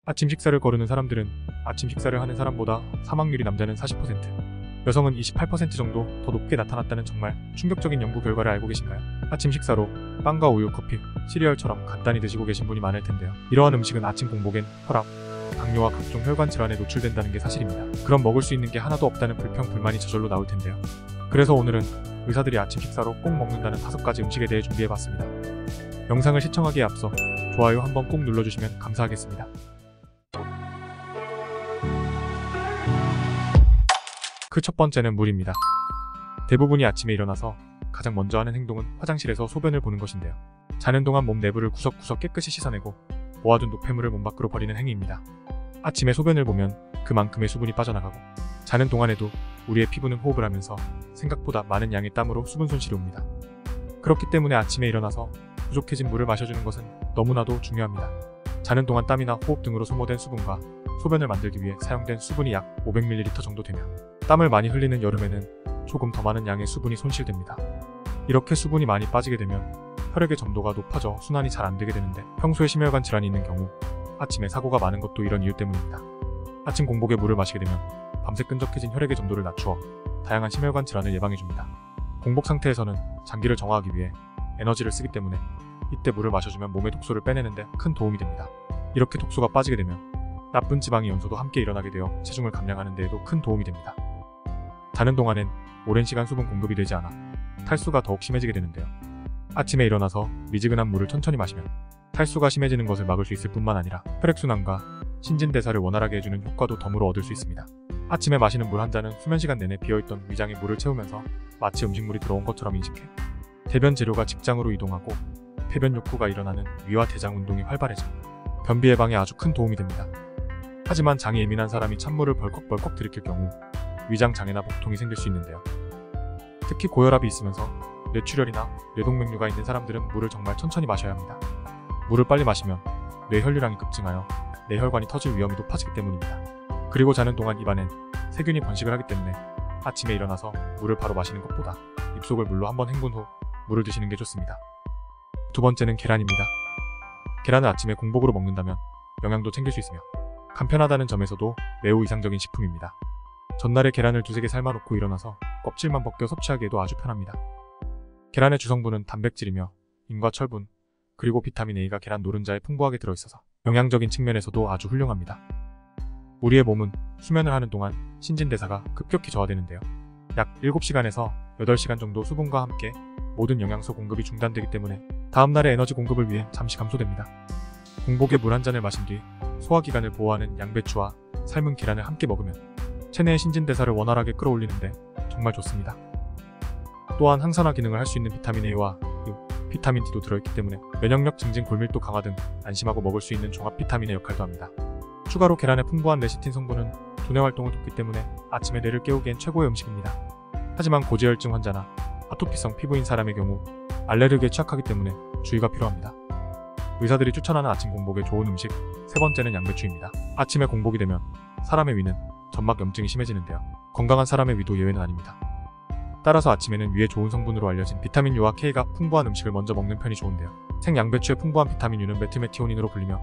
아침 식사를 거르는 사람들은 아침 식사를 하는 사람보다 사망률이 남자는 40%, 여성은 28% 정도 더 높게 나타났다는 정말 충격적인 연구 결과를 알고 계신가요? 아침 식사로 빵과 우유, 커피, 시리얼처럼 간단히 드시고 계신 분이 많을 텐데요. 이러한 음식은 아침 공복엔 혈압, 당뇨와 각종 혈관 질환에 노출된다는 게 사실입니다. 그럼 먹을 수 있는 게 하나도 없다는 불평, 불만이 저절로 나올 텐데요. 그래서 오늘은 의사들이 아침 식사로 꼭 먹는다는 5가지 음식에 대해 준비해봤습니다. 영상을 시청하기에 앞서 좋아요 한번 꼭 눌러주시면 감사하겠습니다. 그 첫 번째는 물입니다. 대부분이 아침에 일어나서 가장 먼저 하는 행동은 화장실에서 소변을 보는 것인데요. 자는 동안 몸 내부를 구석구석 깨끗이 씻어내고 모아둔 노폐물을 몸 밖으로 버리는 행위입니다. 아침에 소변을 보면 그만큼의 수분이 빠져나가고, 자는 동안에도 우리의 피부는 호흡을 하면서 생각보다 많은 양의 땀으로 수분 손실이 옵니다. 그렇기 때문에 아침에 일어나서 부족해진 물을 마셔주는 것은 너무나도 중요합니다. 자는 동안 땀이나 호흡 등으로 소모된 수분과 소변을 만들기 위해 사용된 수분이 약 500ml 정도 되며, 땀을 많이 흘리는 여름에는 조금 더 많은 양의 수분이 손실됩니다. 이렇게 수분이 많이 빠지게 되면 혈액의 점도가 높아져 순환이 잘 안되게 되는데, 평소에 심혈관 질환이 있는 경우 아침에 사고가 많은 것도 이런 이유 때문입니다. 아침 공복에 물을 마시게 되면 밤새 끈적해진 혈액의 점도를 낮추어 다양한 심혈관 질환을 예방해줍니다. 공복 상태에서는 장기를 정화하기 위해 에너지를 쓰기 때문에 이때 물을 마셔주면 몸의 독소를 빼내는데 큰 도움이 됩니다. 이렇게 독소가 빠지게 되면 나쁜 지방의 연소도 함께 일어나게 되어 체중을 감량하는 데에도 큰 도움이 됩니다. 자는 동안엔 오랜 시간 수분 공급이 되지 않아 탈수가 더욱 심해지게 되는데요. 아침에 일어나서 미지근한 물을 천천히 마시면 탈수가 심해지는 것을 막을 수 있을 뿐만 아니라 혈액순환과 신진대사를 원활하게 해주는 효과도 덤으로 얻을 수 있습니다. 아침에 마시는 물 한 잔은 수면시간 내내 비어있던 위장에 물을 채우면서 마치 음식물이 들어온 것처럼 인식해 대변 재료가 직장으로 이동하고 폐변 욕구가 일어나는 위와 대장 운동이 활발해져 변비 예방에 아주 큰 도움이 됩니다. 하지만 장이 예민한 사람이 찬물을 벌컥벌컥 들이킬 경우 위장 장애나 복통이 생길 수 있는데요. 특히 고혈압이 있으면서 뇌출혈이나 뇌동맥류가 있는 사람들은 물을 정말 천천히 마셔야 합니다. 물을 빨리 마시면 뇌 혈류량이 급증하여 뇌혈관이 터질 위험이 높아지기 때문입니다. 그리고 자는 동안 입안엔 세균이 번식을 하기 때문에 아침에 일어나서 물을 바로 마시는 것보다 입속을 물로 한번 헹군 후 물을 드시는 게 좋습니다. 두 번째는 계란입니다. 계란을 아침에 공복으로 먹는다면 영양도 챙길 수 있으며 간편하다는 점에서도 매우 이상적인 식품입니다. 전날에 계란을 2-3개 삶아놓고 일어나서 껍질만 벗겨 섭취하기에도 아주 편합니다. 계란의 주성분은 단백질이며 인과 철분, 그리고 비타민 A가 계란 노른자에 풍부하게 들어있어서 영양적인 측면에서도 아주 훌륭합니다. 우리의 몸은 수면을 하는 동안 신진대사가 급격히 저하되는데요. 약 7시간에서 8시간 정도 수분과 함께 모든 영양소 공급이 중단되기 때문에 다음날의 에너지 공급을 위해 잠시 감소됩니다. 공복에 물 한 잔을 마신 뒤 소화기관을 보호하는 양배추와 삶은 계란을 함께 먹으면 체내의 신진대사를 원활하게 끌어올리는데 정말 좋습니다. 또한 항산화 기능을 할 수 있는 비타민 A와 비타민 D도 들어있기 때문에 면역력 증진, 골밀도 강화 등 안심하고 먹을 수 있는 종합 비타민의 역할도 합니다. 추가로 계란의 풍부한 레시틴 성분은 두뇌 활동을 돕기 때문에 아침에 뇌를 깨우기엔 최고의 음식입니다. 하지만 고지혈증 환자나 아토피성 피부인 사람의 경우 알레르기에 취약하기 때문에 주의가 필요합니다. 의사들이 추천하는 아침 공복에 좋은 음식 세 번째는 양배추입니다. 아침에 공복이 되면 사람의 위는 점막 염증이 심해지는데요. 건강한 사람의 위도 예외는 아닙니다. 따라서 아침에는 위에 좋은 성분으로 알려진 비타민 U와 K가 풍부한 음식을 먼저 먹는 편이 좋은데요. 생양배추의 풍부한 비타민 U는 메트메티오닌으로 불리며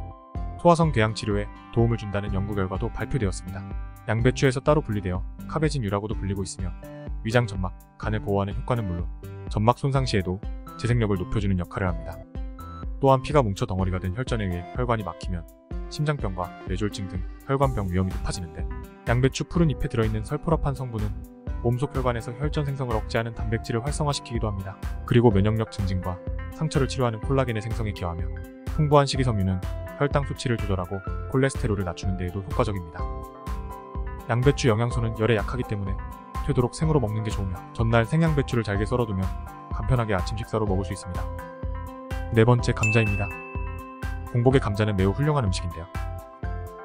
소화성 궤양 치료에 도움을 준다는 연구 결과도 발표되었습니다. 양배추에서 따로 분리되어 카베진 U라고도 불리고 있으며 위장 점막, 간을 보호하는 효과는 물론 점막 손상 시에도 재생력을 높여주는 역할을 합니다. 또한 피가 뭉쳐 덩어리가 된 혈전에 의해 혈관이 막히면 심장병과 뇌졸중 등 혈관병 위험이 높아지는데, 양배추 푸른 잎에 들어있는 설포라판 성분은 몸속 혈관에서 혈전 생성을 억제하는 단백질을 활성화시키기도 합니다. 그리고 면역력 증진과 상처를 치료하는 콜라겐의 생성에 기여하며 풍부한 식이섬유는 혈당 수치를 조절하고 콜레스테롤을 낮추는 데에도 효과적입니다. 양배추 영양소는 열에 약하기 때문에 되도록 생으로 먹는 게 좋으며 전날 생양배추를 잘게 썰어두면 간편하게 아침 식사로 먹을 수 있습니다. 네 번째, 감자입니다. 공복의 감자는 매우 훌륭한 음식인데요.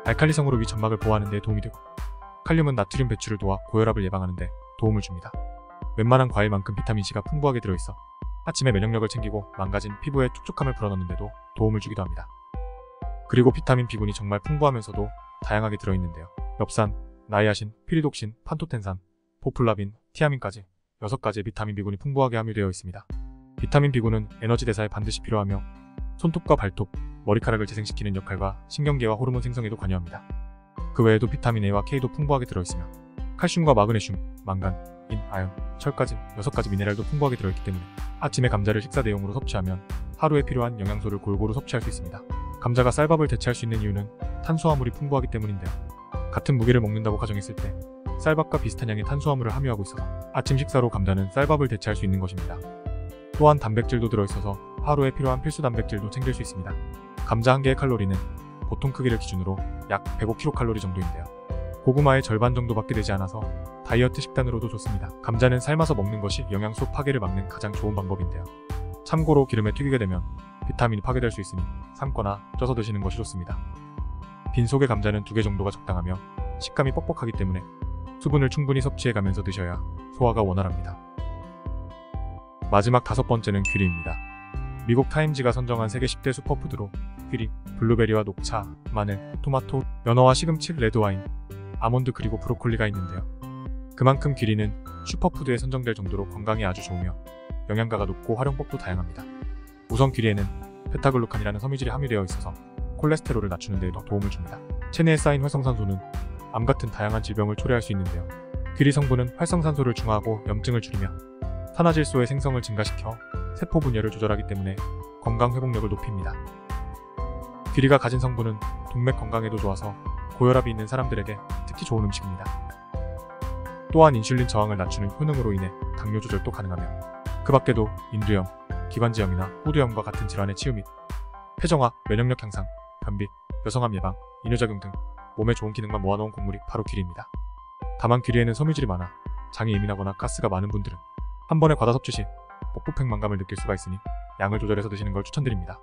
알칼리성으로 위 점막을 보호하는 데 도움이 되고, 칼륨은 나트륨 배출을 도와 고혈압을 예방하는 데 도움을 줍니다. 웬만한 과일만큼 비타민C가 풍부하게 들어있어 아침에 면역력을 챙기고 망가진 피부의 촉촉함을 불어넣는 데도 도움을 주기도 합니다. 그리고 비타민 B군이 정말 풍부하면서도 다양하게 들어있는데요. 엽산, 나이아신, 피리독신, 판토텐산, 포플라빈, 티아민까지 6가지의 비타민 B군이 풍부하게 함유되어 있습니다. 비타민 B군은 에너지 대사에 반드시 필요하며 손톱과 발톱, 머리카락을 재생시키는 역할과 신경계와 호르몬 생성에도 관여합니다. 그 외에도 비타민 A와 K도 풍부하게 들어있으며 칼슘과 마그네슘, 망간, 인, 아연, 철까지 6가지 미네랄도 풍부하게 들어있기 때문에 아침에 감자를 식사 대용으로 섭취하면 하루에 필요한 영양소를 골고루 섭취할 수 있습니다. 감자가 쌀밥을 대체할 수 있는 이유는 탄수화물이 풍부하기 때문인데요. 같은 무게를 먹는다고 가정했을 때 쌀밥과 비슷한 양의 탄수화물을 함유하고 있어서 아침 식사로 감자는 쌀밥을 대체할 수 있는 것입니다. 또한 단백질도 들어있어서 하루에 필요한 필수 단백질도 챙길 수 있습니다. 감자 한 개의 칼로리는 보통 크기를 기준으로 약 105kcal 정도인데요. 고구마의 절반 정도밖에 되지 않아서 다이어트 식단으로도 좋습니다. 감자는 삶아서 먹는 것이 영양소 파괴를 막는 가장 좋은 방법인데요. 참고로 기름에 튀기게 되면 비타민이 파괴될 수 있으니 삶거나 쪄서 드시는 것이 좋습니다. 빈속의 감자는 2개 정도가 적당하며 식감이 뻑뻑하기 때문에 수분을 충분히 섭취해가면서 드셔야 소화가 원활합니다. 마지막 5번째는 귀리입니다. 미국 타임지가 선정한 세계 10대 슈퍼푸드로 귀리, 블루베리와 녹차, 마늘, 토마토, 연어와 시금치, 레드와인, 아몬드 그리고 브로콜리가 있는데요. 그만큼 귀리는 슈퍼푸드에 선정될 정도로 건강에 아주 좋으며 영양가가 높고 활용법도 다양합니다. 우선 귀리에는 베타글루칸이라는 섬유질이 함유되어 있어서 콜레스테롤을 낮추는 데 더 도움을 줍니다. 체내에 쌓인 활성산소는 암 같은 다양한 질병을 초래할 수 있는데요. 귀리 성분은 활성산소를 중화하고 염증을 줄이며 산화질소의 생성을 증가시켜 세포 분열을 조절하기 때문에 건강 회복력을 높입니다. 귀리가 가진 성분은 동맥 건강에도 좋아서 고혈압이 있는 사람들에게 특히 좋은 음식입니다. 또한 인슐린 저항을 낮추는 효능으로 인해 당뇨 조절도 가능하며 그 밖에도 인두염, 기관지염이나 호두염과 같은 질환의 치유 및 폐정화, 면역력 향상, 변비, 여성암 예방, 이뇨작용 등 몸에 좋은 기능만 모아놓은 곡물이 바로 귀리입니다. 다만 귀리에는 섬유질이 많아 장이 예민하거나 가스가 많은 분들은 한 번에 과다 섭취 시 복부팽만감을 느낄 수가 있으니 양을 조절해서 드시는 걸 추천드립니다.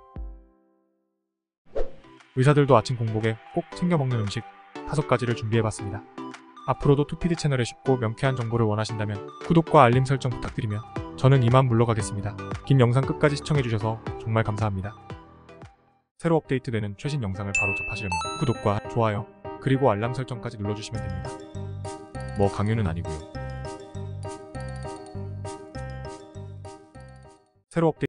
의사들도 아침 공복에 꼭 챙겨 먹는 음식 5가지를 준비해봤습니다. 앞으로도 2PD 채널의 쉽고 명쾌한 정보를 원하신다면 구독과 알림 설정 부탁드리며 저는 이만 물러가겠습니다. 긴 영상 끝까지 시청해주셔서 정말 감사합니다. 새로 업데이트되는 최신 영상을 바로 접하시려면 구독과 좋아요 그리고 알람 설정까지 눌러주시면 됩니다. 뭐 강요는 아니고요. 새로 업데이트